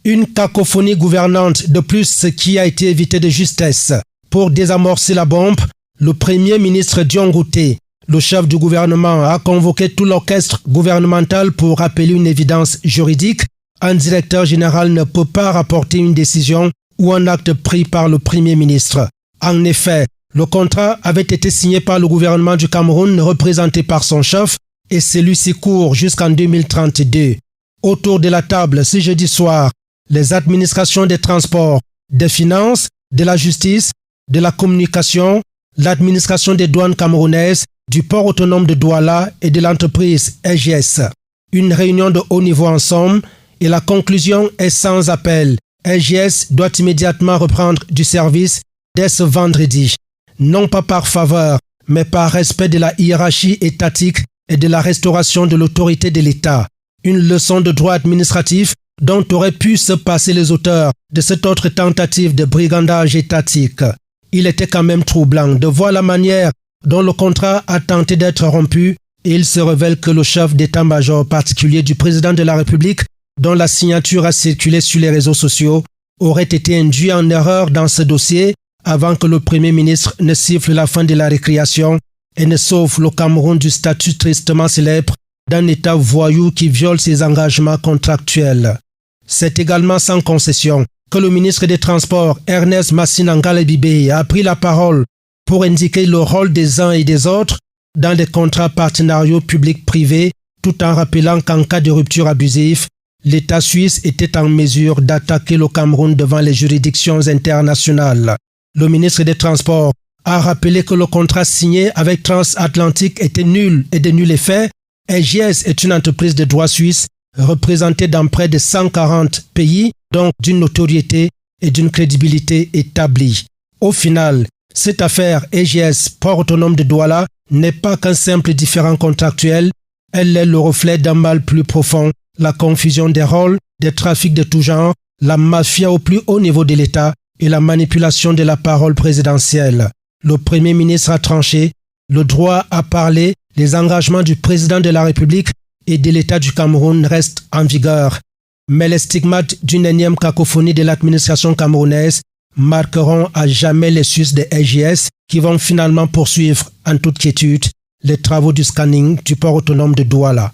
Une cacophonie gouvernante de plus qui a été évitée de justesse. Pour désamorcer la bombe, le Premier ministre Dion Ngouté, le chef du gouvernement, a convoqué tout l'orchestre gouvernemental pour rappeler une évidence juridique. Un directeur général ne peut pas rapporter une décision ou un acte pris par le Premier ministre. En effet, le contrat avait été signé par le gouvernement du Cameroun représenté par son chef et celui-ci court jusqu'en 2032. Autour de la table, ce jeudi soir, les administrations des transports, des finances, de la justice, de la communication, l'administration des douanes camerounaises, du port autonome de Douala et de l'entreprise EGS. Une réunion de haut niveau ensemble et la conclusion est sans appel. EGS doit immédiatement reprendre du service dès ce vendredi. Non pas par faveur, mais par respect de la hiérarchie étatique et de la restauration de l'autorité de l'État. Une leçon de droit administratif dont auraient pu se passer les auteurs de cette autre tentative de brigandage étatique. Il était quand même troublant de voir la manière dont le contrat a tenté d'être rompu et il se révèle que le chef d'état-major particulier du président de la République, dont la signature a circulé sur les réseaux sociaux, aurait été induit en erreur dans ce dossier avant que le Premier ministre ne siffle la fin de la récréation et ne sauve le Cameroun du statut tristement célèbre d'un État voyou qui viole ses engagements contractuels. C'est également sans concession que le ministre des Transports, Ernest Massinangale Bibé, a pris la parole pour indiquer le rôle des uns et des autres dans les contrats partenariaux publics-privés, tout en rappelant qu'en cas de rupture abusive, l'État suisse était en mesure d'attaquer le Cameroun devant les juridictions internationales. Le ministre des Transports a rappelé que le contrat signé avec Transatlantique était nul et de nul effet. EGS est une entreprise de droit suisse représentée dans près de 140 pays, donc d'une notoriété et d'une crédibilité établie. Au final, cette affaire EGS, port autonome de Douala, n'est pas qu'un simple différend contractuel, elle est le reflet d'un mal plus profond, la confusion des rôles, des trafics de tout genre, la mafia au plus haut niveau de l'État et la manipulation de la parole présidentielle. Le Premier ministre a tranché, le droit à parler, les engagements du président de la République et de l'État du Cameroun restent en vigueur. Mais les stigmates d'une énième cacophonie de l'administration camerounaise marqueront à jamais les Suisses de EGS qui vont finalement poursuivre en toute quiétude les travaux du scanning du port autonome de Douala.